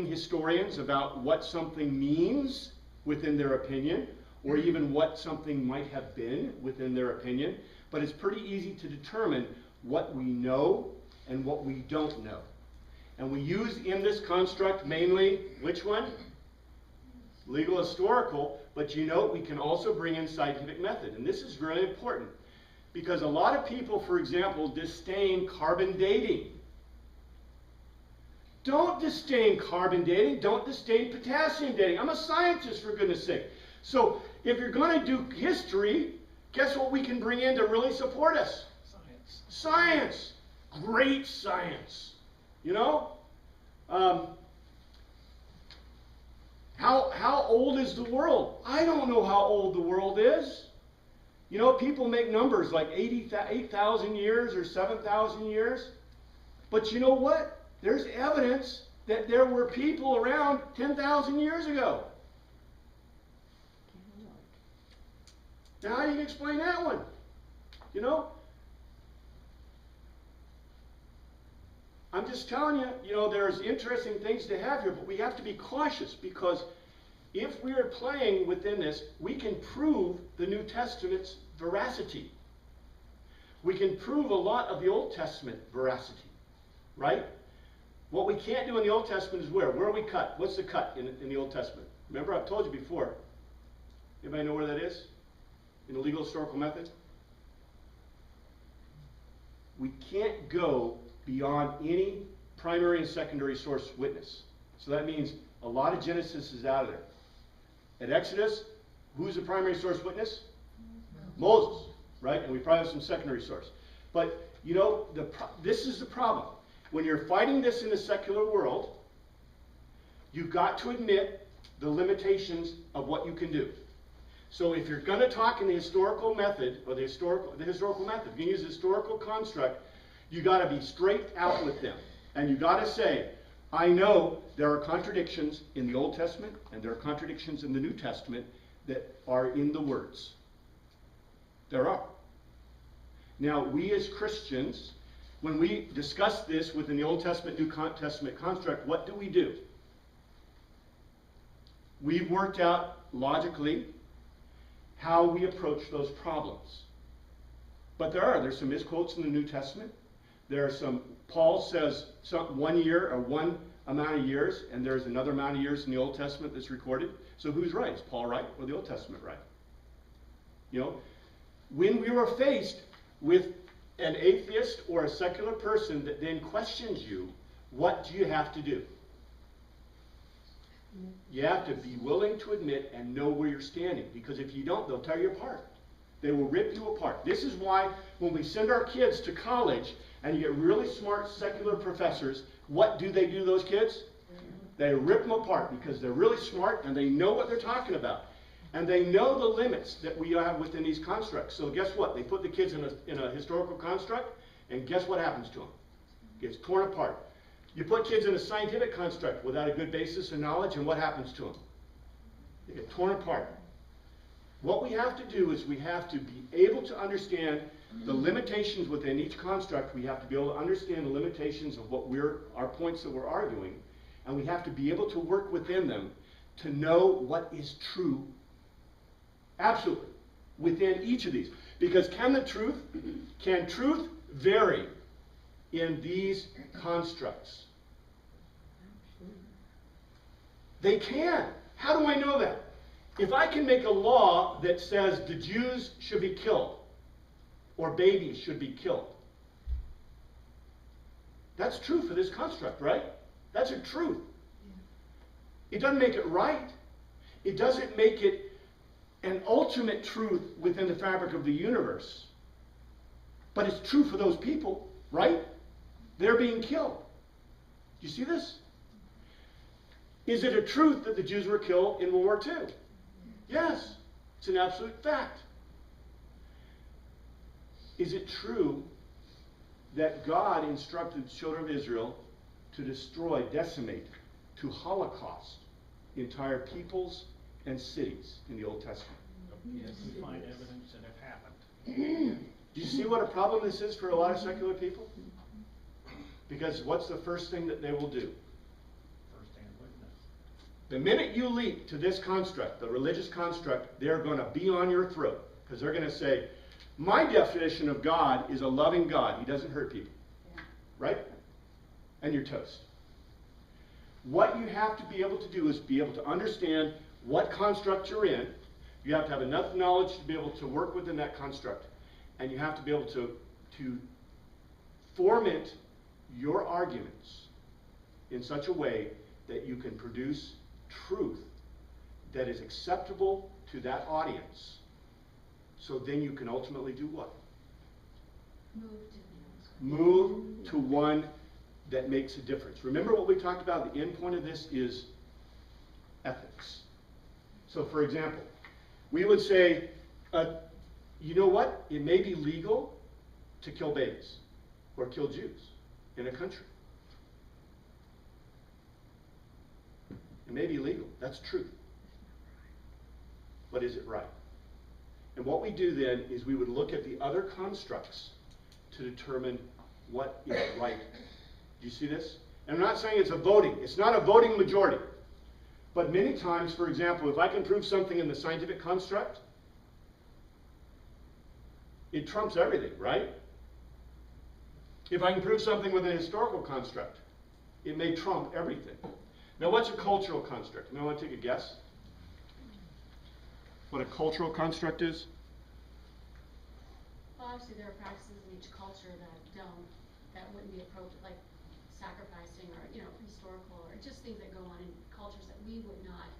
historians about what something means within their opinion, or even what something might have been within their opinion, but it's pretty easy to determine what we know and what we don't know. And we use in this construct mainly, which one? Legal historical, but you know we can also bring in scientific method. And this is really important because a lot of people, for example, disdain carbon dating. Don't disdain carbon dating. Don't disdain potassium dating. I'm a scientist, for goodness sake. So if you're going to do history, guess what we can bring in to really support us? Science. Science. Great science. You know? How old is the world? I don't know how old the world is. You know, people make numbers like 8,000 years or 7,000 years. But you know what? There's evidence that there were people around 10,000 years ago. Now, how do you explain that one? You know? I'm just telling you, you know, there's interesting things to have here, but we have to be cautious because if we are playing within this, we can prove the New Testament's veracity. We can prove a lot of the Old Testament veracity, right? What we can't do in the Old Testament is where? Where are we cut? What's the cut in the Old Testament? Remember, I've told you before. Anybody know where that is? In the legal historical method? We can't go beyond any primary and secondary source witness. So that means a lot of Genesis is out of there. At Exodus, who's the primary source witness? Moses, right? And we probably have some secondary source. But, you know, this is the problem. When you're fighting this in the secular world, you've got to admit the limitations of what you can do. So if you're going to talk in the historical method, or the historical method, if you use the historical construct, you got to be straight out with them. And you got to say, I know there are contradictions in the Old Testament, and there are contradictions in the New Testament that are in the words. There are. Now, we as Christians, when we discuss this within the Old Testament, New Testament construct, what do? We've worked out logically how we approach those problems. But there's some misquotes in the New Testament. There are some, Paul says 1 year or one amount of years, and there's another amount of years in the Old Testament that's recorded. So who's right? Is Paul right or the Old Testament right? You know, when we were faced with an atheist or a secular person that then questions you, what do you have to do? You have to be willing to admit and know where you're standing, because if you don't, they'll tear you apart. They will rip you apart. This is why when we send our kids to college and you get really smart secular professors, what do, those kids? They rip them apart because they're really smart and they know what they're talking about. And they know the limits that we have within these constructs. So guess what? They put the kids in a historical construct, and guess what happens to them? It gets torn apart. You put kids in a scientific construct without a good basis of knowledge, and what happens to them? They get torn apart. What we have to do is we have to be able to understand the limitations within each construct. We have to be able to understand the limitations of our points that we're arguing, and we have to be able to work within them to know what is true, absolutely, within each of these. Because can truth vary in these constructs? They can. How do I know that? If I can make a law that says the Jews should be killed, or babies should be killed, that's true for this construct, right? That's a truth. It doesn't make it right. It doesn't make it an ultimate truth within the fabric of the universe. But it's true for those people, right? They're being killed. Do you see this? Is it a truth that the Jews were killed in World War II? Yes, it's an absolute fact. Is it true that God instructed the children of Israel to destroy, decimate, to holocaust entire peoples and cities in the Old Testament? Yes, we find evidence that it happened. Do you see what a problem this is for a lot of secular people? Because what's the first thing that they will do? First-hand The minute you leap to this construct, the religious construct, they're going to be on your throat. Because they're going to say, my definition of God is a loving God. He doesn't hurt people. Yeah. Right? And you're toast. What you have to be able to do is be able to understand what construct you're in. You have to have enough knowledge to be able to work within that construct. And you have to be able to format your arguments in such a way that you can produce truth that is acceptable to that audience. So then you can ultimately do what? Move to one that makes a difference. Remember what we talked about? The end point of this is ethics. So for example, we would say, you know what? It may be legal to kill babies or kill Jews in a country. It may be legal. That's true. But is it right? And what we do then is we would look at the other constructs to determine what is right. Do you see this? And I'm not saying it's a voting. It's not a voting majority. But many times, for example, if I can prove something in the scientific construct, it trumps everything, right? If I can prove something with a historical construct, it may trump everything. Now, what's a cultural construct? Anyone want to take a guess? What a cultural construct is? Well, obviously there are practices in each culture that wouldn't be appropriate, like sacrificing or, historical, or just things that go on in cultures that we would not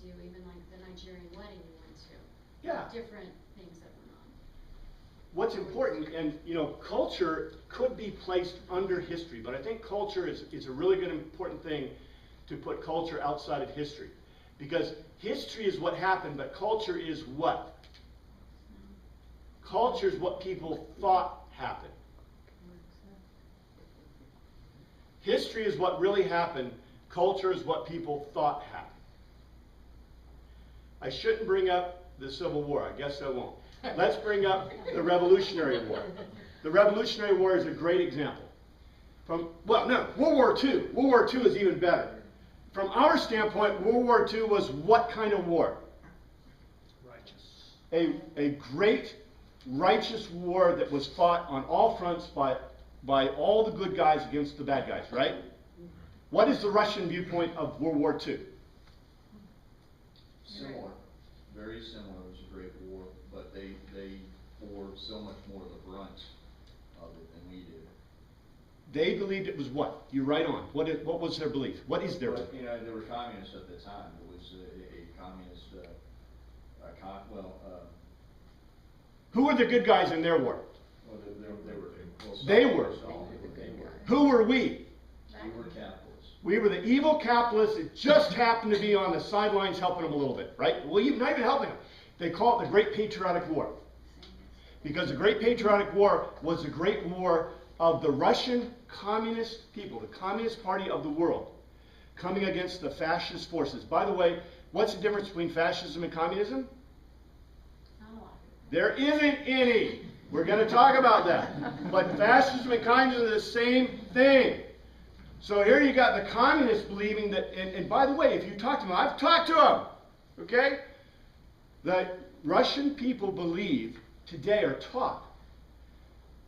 do, even like the Nigerian wedding you went to. Yeah. Different things that went on. What's important, and culture could be placed under history, but I think culture is a really good important thing to put culture outside of history. Because history is what happened, but culture is what? Culture is what people thought happened. History is what really happened. Culture is what people thought happened. I shouldn't bring up the Civil War. I guess I won't. Let's bring up the Revolutionary War. The Revolutionary War is a great example. World War II. World War II is even better. From our standpoint, World War II was what kind of war? Righteous. A great, righteous war that was fought on all fronts by all the good guys against the bad guys, right? What is the Russian viewpoint of World War II? Similar, very similar. It was a great war, but they bore so much more of the brunt of it than we did. They believed it was what? You're right on. What was their belief? What is their belief? But, there were communists at the time. It was a communist, Who were the good guys in their war? well, They were. Who were we? We were capitalists. We were the evil capitalists that just happened to be on the sidelines helping them a little bit, right? Well, not even helping them. They call it the Great Patriotic War. Because the Great Patriotic War was the great war of the Russian communist people, the Communist Party of the world, coming against the fascist forces. By the way, what's the difference between fascism and communism? Not a lot. There isn't any. We're going to talk about that. But fascism and communism are the same thing. So here you got the communists believing that, and by the way, if you talk to them, I've talked to them, okay? The Russian people believe today, are taught,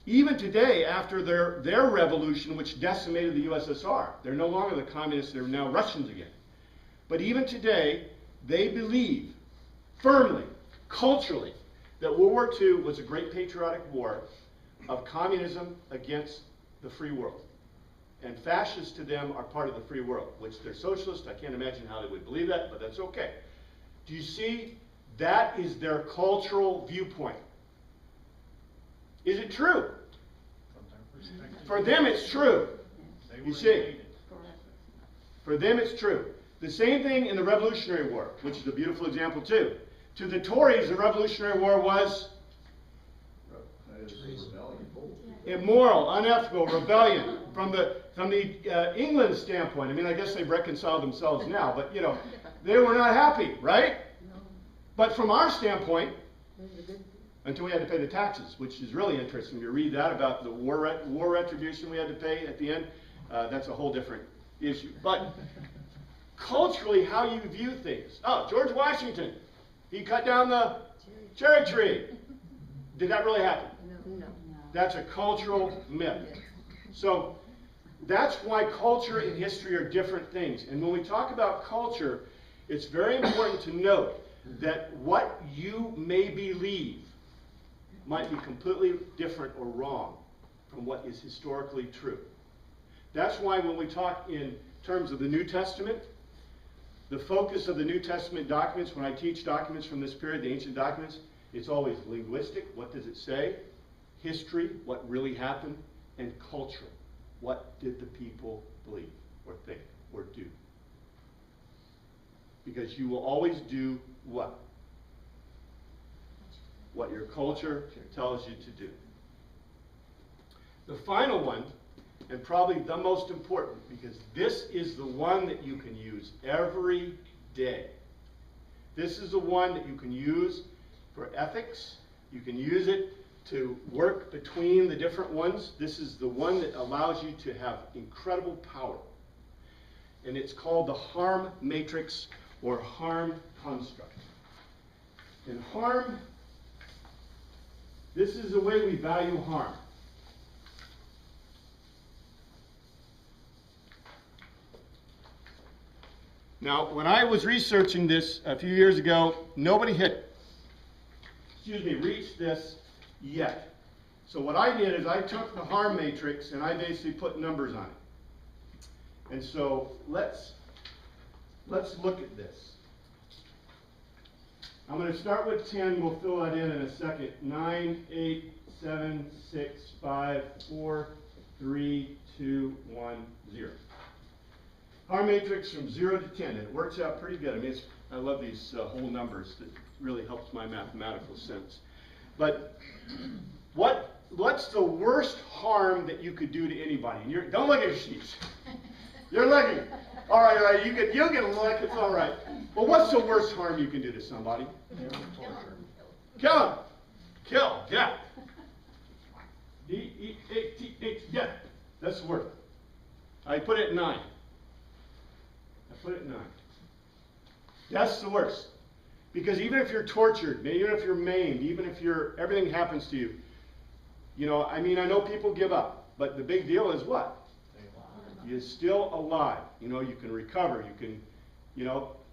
even today after their revolution which decimated the USSR. They're no longer the communists, they're now Russians again. But even today, they believe firmly, culturally, that World War II was a great patriotic war of communism against the free world. And fascists to them are part of the free world, which they're socialists. I can't imagine how they would believe that, but that's okay. Do you see? That is their cultural viewpoint. Is it true? From their perspective. For them it's true. They You were see. invaded. For them it's true. The same thing in the Revolutionary War, which is a beautiful example too. To the Tories, the Revolutionary War was It was a rebellion. immoral, unethical, rebellion. From the England standpoint, I mean, I guess they've reconciled themselves now, but they were not happy, right? But from our standpoint, until we had to pay the taxes, which is really interesting. You read that about the war retribution we had to pay at the end. That's a whole different issue. But culturally how you view things. Oh, George Washington, he cut down the cherry tree. Did that really happen? No. That's a cultural myth. So that's why culture and history are different things. And when we talk about culture, it's very important to note that what you may believe might be completely different or wrong from what is historically true. That's why when we talk in terms of the New Testament, the focus of the New Testament documents, when I teach documents from this period, the ancient documents, it's always linguistic, what does it say? History, what really happened, and culture, what did the people believe or think or do? Because you will always do what? What your culture tells you to do. The final one, and probably the most important, because this is the one that you can use every day. This is the one that you can use for ethics. You can use it to work between the different ones. This is the one that allows you to have incredible power. And it's called the harm matrix or harm construct. And harm, this is the way we value harm. Now, when I was researching this a few years ago, nobody had, reached this yet. So what I did is I took the harm matrix and I basically put numbers on it. And so let's look at this. I'm going to start with 10. We'll fill that in a second. 9, 8, 7, 6, 5, 4, 3, 2, 1, 0. Harm matrix from 0 to 10. It works out pretty good. I mean, I love these whole numbers. That really helps my mathematical sense. But what's the worst harm that you could do to anybody? And don't look at your sheets. You're looking. All right. You'll get a look. It's all right. Well, what's the worst harm you can do to somebody? Kill him. Kill. Death. D-E-A-T-H. Death. That's the worst. I put it at 9. Put it at 9. That's the worst. Because even if you're tortured, even if you're maimed, even if everything happens to you, I know people give up, but the big deal is what? You're still alive. You can recover. You can,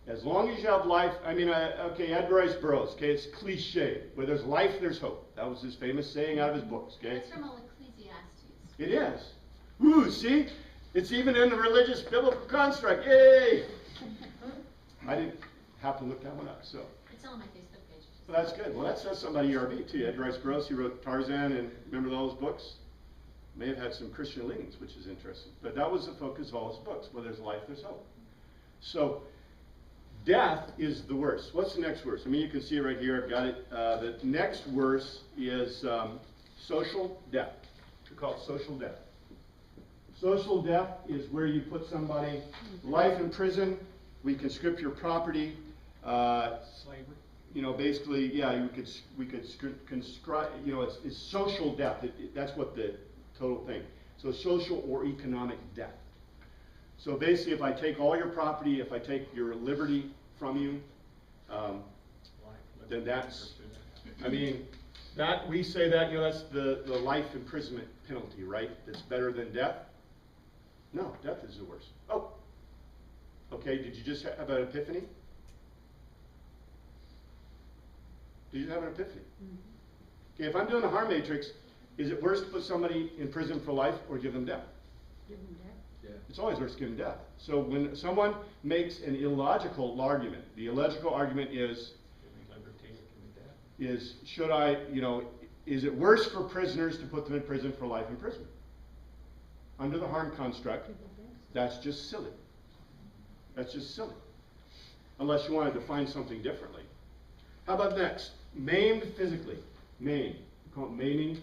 as long as you have life. Okay, Edgar Rice Burroughs. Okay, it's cliche. Where there's life, there's hope. That was his famous saying out of his books. Okay. That's from Ecclesiastes. It is. Ooh, see? It's even in the religious biblical construct. Yay! I didn't have to look that one up, so. It's on my Facebook page. Well, that's good. Well, that says somebody ERB too. Edgar Rice Burroughs, he wrote Tarzan, and remember all those books? May have had some Christian leanings, which is interesting. But that was the focus of all his books. Where there's life, there's hope. So, death is the worst. What's the next worst? You can see it right here. I've got it. The next worst is social death. We call it social death. Social death is where you put somebody, life in prison, we conscript your property. Slavery. Basically, yeah, we could conscript, it's social death. That's what the total thing. So social or economic death. So basically, if I take all your property, if I take your liberty from you, then that's, that we say that, that's the life imprisonment penalty, right? That's better than death. No, death is the worst. Oh, okay, did you just have an epiphany? Did you have an epiphany? Okay, if I'm doing a harm matrix, is it worse to put somebody in prison for life or give them death? Give them death. Yeah. It's always worse to give them death. So when someone makes an illogical argument, the illogical argument is, should I, is it worse for prisoners to put them in prison for life imprisonment? Under the harm construct, that's just silly. That's just silly. Unless you want to define something differently. How about next? Maimed physically. Maimed. We call it maiming.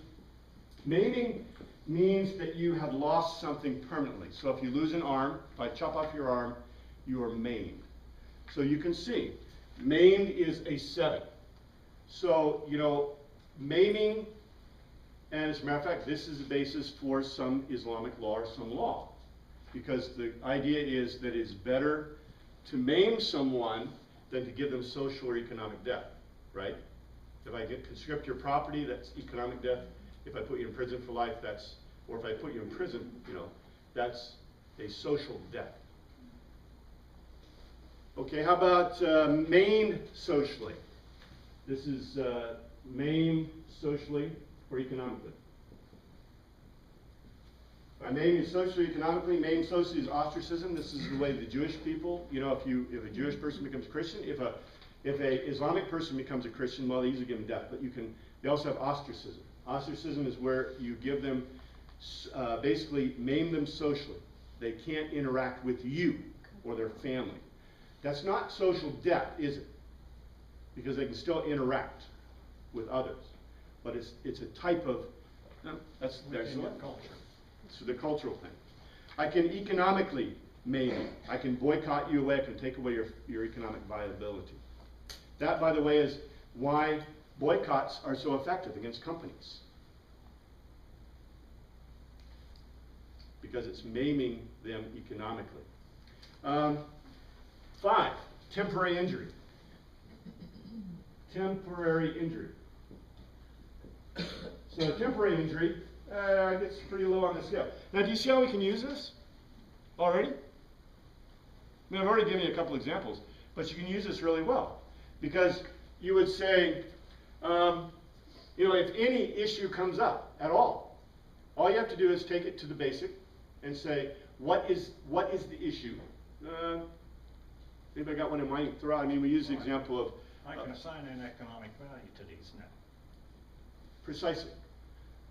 Maiming means that you have lost something permanently. So if you lose an arm, if I chop off your arm, you are maimed. So you can see, maimed is a 7. So, maiming, and as a matter of fact, this is the basis for some Islamic law or some law. Because the idea is that it's better to maim someone than to give them social or economic death, right? If I conscript your property, that's economic death. If I put you in prison for life, or if I put you in prison, that's a social death. Okay, how about maim socially? This is maim socially or economically. By maim socially, economically, maim socially is ostracism. This is the way the Jewish people, if a Jewish person becomes Christian, if a Islamic person becomes a Christian, well, they usually give them death, but they also have ostracism. Ostracism is where you give them, basically maim them socially. They can't interact with you or their family. That's not social death, is it? Because they can still interact with others. But it's a type of, that's culture. It's the cultural thing. I can economically maim you. I can boycott you away. I can take away your economic viability. That, by the way, is why boycotts are so effective against companies. Because it's maiming them economically. 5, temporary injury. Temporary injury. So temporary injury gets pretty low on the scale. Now, do you see how we can use this already? I've already given you a couple examples, but you can use this really well. Because you would say, if any issue comes up at all you have to do is take it to the basic and say, what is the issue? Maybe I got one in mind to throw out. We use the example of... I can assign an economic value to these now. Precisely.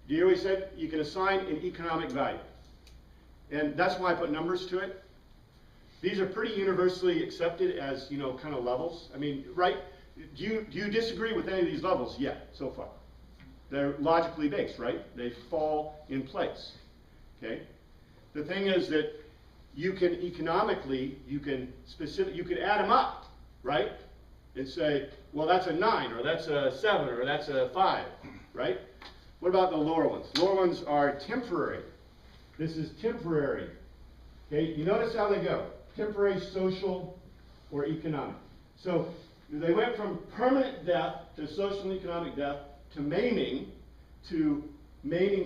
Do you hear what he said? You can assign an economic value. And that's why I put numbers to it. These are pretty universally accepted as, kind of levels. Right? Do you disagree with any of these levels yet, so far? They're logically based, right? They fall in place. Okay? The thing is that you can economically, you could add them up, right? And say, well, that's a 9, or that's a 7, or that's a 5, right? What about the lower ones? Lower ones are temporary. This is temporary. Okay, you notice how they go. Temporary, social, or economic. So they went from permanent death to social and economic death to maiming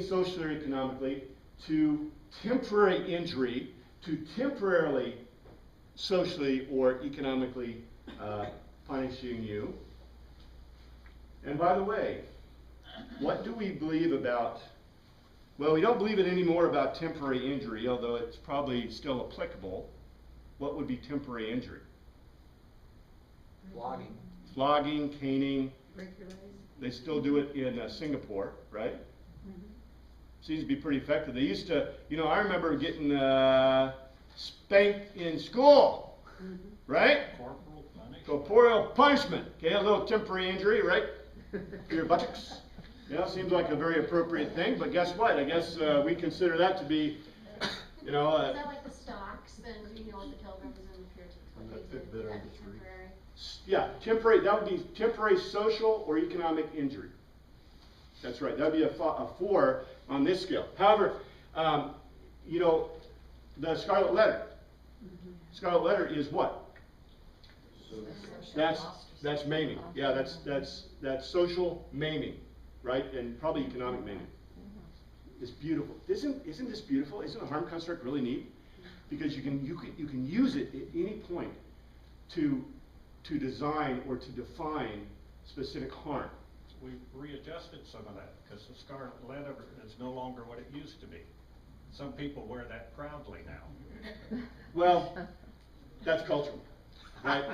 socially or economically, to temporary injury, to temporarily socially or economically punishing you. And by the way, what do we believe about, well, we don't believe it anymore about temporary injury, although it's probably still applicable. What would be temporary injury? Flogging. Flogging, caning. Break your legs. They still do it in Singapore, right? Seems to be pretty effective. They used to, I remember getting spanked in school, right? Corporal punishment. Corporeal punishment. Okay, a little temporary injury, right? For your buttocks. Seems like a very appropriate thing, but guess what? I guess we consider that to be, Is that like the stocks and, with the Pilgrims and the Puritans? What they did? Would that be temporary? Yeah, temporary, that would be temporary social or economic injury. That's right, that would be a 4 on this scale. However, the Scarlet Letter. Scarlet Letter is what? That's maiming. Yeah, that's social maiming, right? And probably economic maiming. It's beautiful. Isn't this beautiful? Isn't a harm construct really neat? Because you can use it at any point to design or to define specific harm. We've readjusted some of that because the Scarlet Letter is no longer what it used to be. Some people wear that proudly now. Well, that's cultural, right?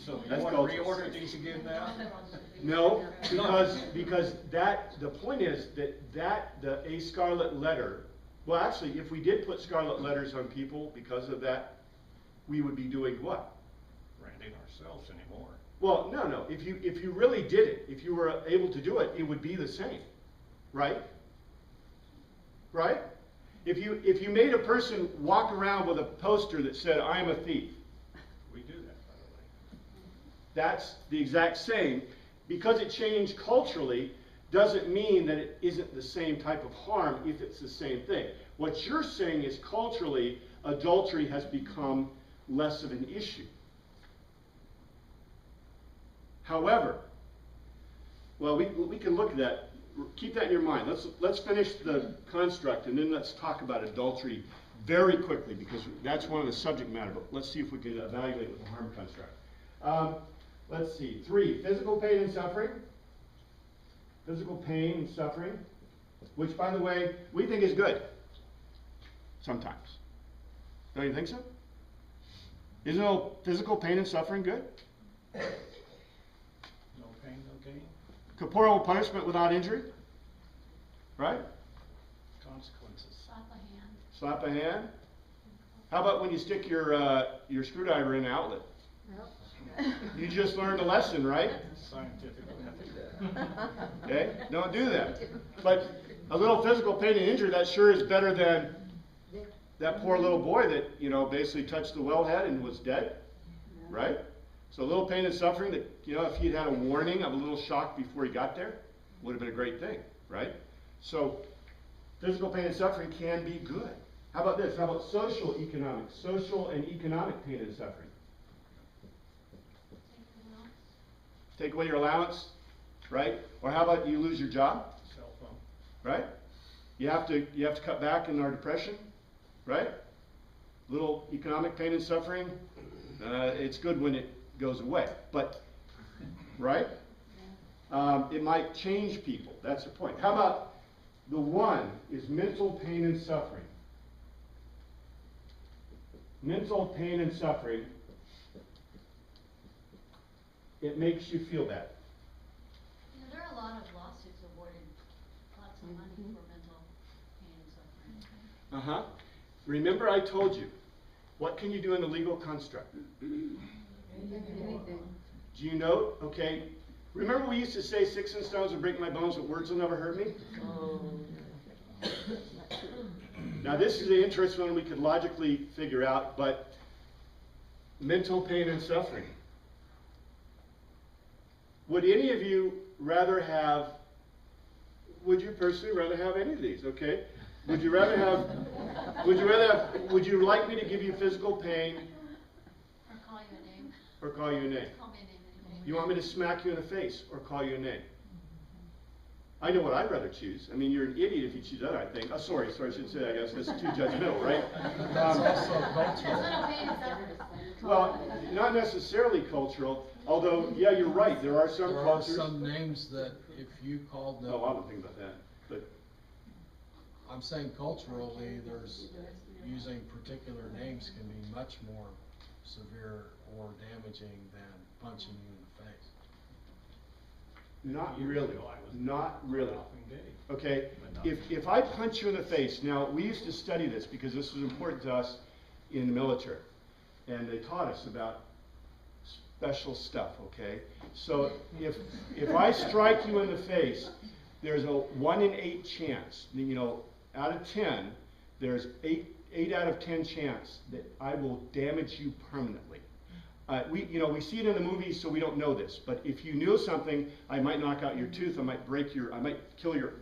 So you That's want to cultural. reorder these again now? No, because the point is that a Scarlet Letter. Well, actually, if we did put Scarlet Letters on people because of that, we would be doing what? Branding ourselves anymore. Well, no. If you really did it, if you were able to do it, it would be the same, right? Right? If you made a person walk around with a poster that said, "I am a thief," We do that, by the way. that's the exact same. Because it changed culturally, doesn't mean that it isn't the same type of harm if it's the same thing. What you're saying is culturally, adultery has become less of an issue. However, well, we can look at that. Keep that in your mind. Let's finish the construct, and then let's talk about adultery very quickly, because that's one of the subject matter. But let's see if we can evaluate with the harm construct. Let's see. 3, physical pain and suffering. Physical pain and suffering, which, by the way, we think is good. Sometimes. Don't you think so? Isn't all physical pain and suffering good? No pain, no gain. Corporal punishment without injury? Right? Consequences. Slap a hand. Slap a hand? How about when you stick your screwdriver in an outlet? You just learned a lesson, right? Scientific method. Okay? Don't do that. But a little physical pain and injury, that sure is better than that poor little boy that, you know, basically touched the wellhead and was dead. Right? So a little pain and suffering that, you know, if he'd had a warning of a little shock before he got there, would have been a great thing. Right? So physical pain and suffering can be good. How about this? How about social and economic pain and suffering? Take away your allowance, right? Or how about you lose your job, Cell phone. right? You have to cut back in our depression, right? Little economic pain and suffering. It's good when it goes away, but right? It might change people. That's the point. How about the 1 is mental pain and suffering? Mental pain and suffering. It makes you feel bad. You know, there are a lot of lawsuits awarded lots of money for mental pain and suffering. Remember I told you, what can you do in the legal construct? Anything. Do you know? Okay. Remember we used to say 6 and stones will break my bones, but words will never hurt me? Now this is the interesting one we could logically figure out, but mental pain and suffering. Would any of you rather have, would you personally rather have any of these, okay? Would you like me to give you physical pain Or call you a name. or call you a name? Call me a name anything. You want me to smack you in the face or call you a name? I know what I'd rather choose. I mean, you're an idiot if you choose that, I think. Oh, sorry, I shouldn't say that, I guess. That's too judgmental, right? That's also That's cultural. mental pain and suffering. Well, not necessarily cultural, although, yeah, you're right. There are some There are cultures. some names that if you called them, Oh, I don't think about that. But I'm saying culturally, there's, using particular names can be much more severe or damaging than punching you in the face. not Years really. ago, I was Not really. often gay. Okay, But not- if I punch you in the face, now, we used to study this because this was important to us in the military. And they taught us about special stuff, okay? So if I strike you in the face, there's a 1 in 8 chance, you know, out of 10, there's 8 out of 10 chance that I will damage you permanently. We see it in the movies, so we don't know this. But if you knew something, I might knock out your tooth. I might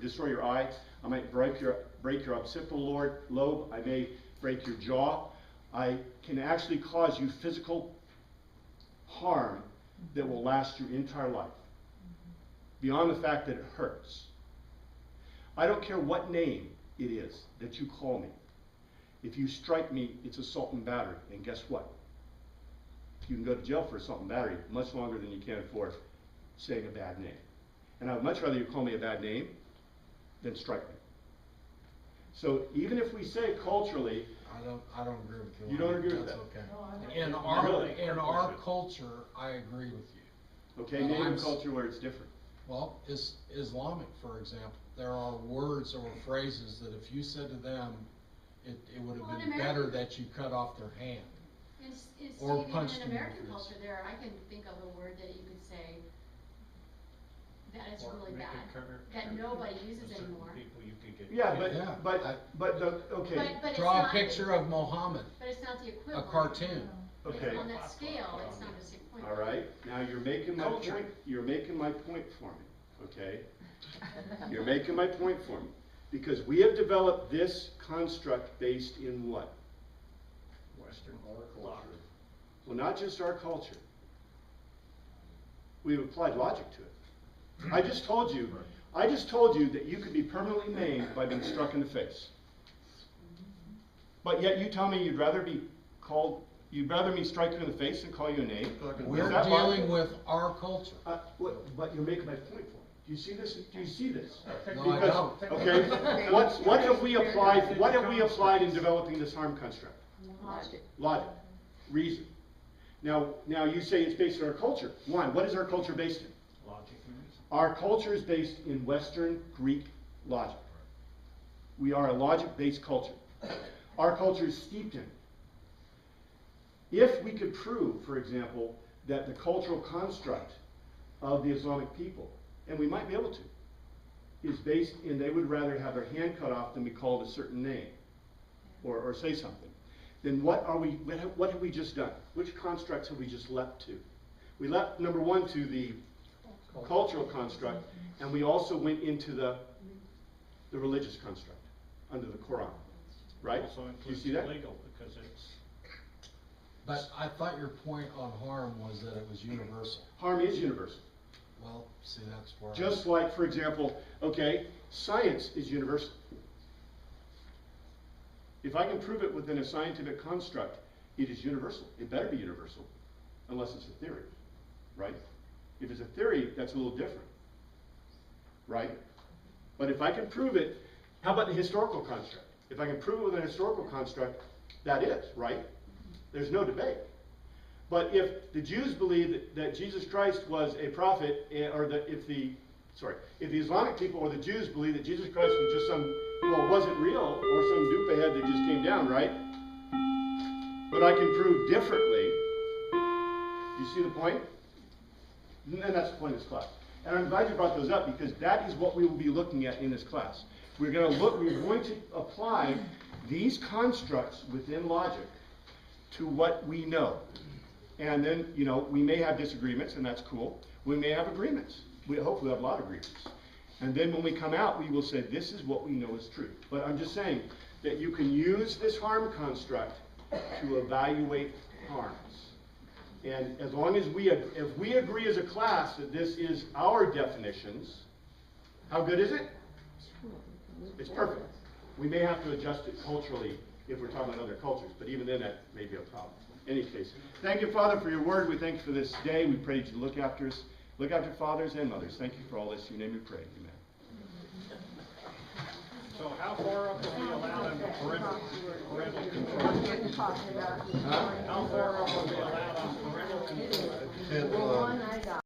destroy your eye. I might break your occipital lobe. I may break your jaw. I can actually cause you physical harm that will last your entire life, beyond the fact that it hurts. I don't care what name it is that you call me. If you strike me, it's assault and battery. And guess what? You can go to jail for assault and battery much longer than you can for saying a bad name. And I would much rather you call me a bad name than strike me. So even if we say culturally, I don't agree with you. You don't agree with That's that? okay. In our Really? culture, I agree with you. okay, Well, name I'm a s- culture where it's different. Well, Islamic, for example, there are words or phrases that if you said to them, it would Well, have in been better America- that you cut off their hand. Or Or punched even them in in the American face. culture, I can think of a word that you could say that is Or really make it bad, current- that nobody uses certain anymore. People you could get. Yeah, killed. Yeah, okay, But it's Draw a not- picture of Mohammed, But it's not the a equivalent. cartoon. okay. On that scale, it's not the same point. All right, now you're making my Culture. point, you're making my point for me, okay? You're making my point for me. Because we have developed this construct based in what? Western Our law. culture. people, not just our culture. We've applied logic to it. I just told you that you could be permanently maimed by being struck in the face. But yet you tell me you'd rather me strike you in the face than call you a name? We're Is that dealing logical? with our culture. But you're making my point for me. Do you see this? Do you see this? No, I don't. Okay, what have we applied in developing this harm construct? Logic. Reason. Now you say it's based on our culture. One, what is our culture based in? Logic and reason. Our culture is based in Western Greek logic. We are a logic-based culture. Our culture is steeped in it. If we could prove, for example, that the cultural construct of the Islamic people, and we might be able to, is based in they would rather have their hand cut off than be called a certain name or say something, then what have we just done? Which constructs have we just leapt to? We leapt, number one, to the cultural construct, and we also went into the religious construct under the Quran. Right? Also Do you includes see that? legal, because it's, But I thought your point on harm was that it was universal. Harm is universal. Well, see, that's where. Just like, for example, okay, science is universal. If I can prove it within a scientific construct, it is universal. It better be universal, unless it's a theory, right? If it's a theory, that's a little different, right? But if I can prove it, how about the historical construct? If I can prove it with an historical construct, that is, right? There's no debate. But if the Jews believe that Jesus Christ was a prophet, or if the Islamic people or the Jews believe that Jesus Christ was just wasn't real, or some dupe head that just came down, right? But I can prove differently. Do you see the point? And that's the point of this class. And I'm glad you brought those up, because that is what we will be looking at in this class. We're going to apply these constructs within logic to what we know. And then, we may have disagreements, and that's cool. We may have agreements. We hopefully have a lot of agreements. And then when we come out, we will say, this is what we know is true. But I'm just saying that you can use this harm construct to evaluate harms. And as long as if we agree as a class that this is our definitions, how good is it? It's perfect. We may have to adjust it culturally if we're talking about other cultures, but even then that may be a problem. In any case, thank you, Father, for your word. We thank you for this day. We pray that you look after us. Look after fathers and mothers. Thank you for all this. In your name we pray. Amen. so how far up are we allowed on parental control? How far up are we allowed on parental control?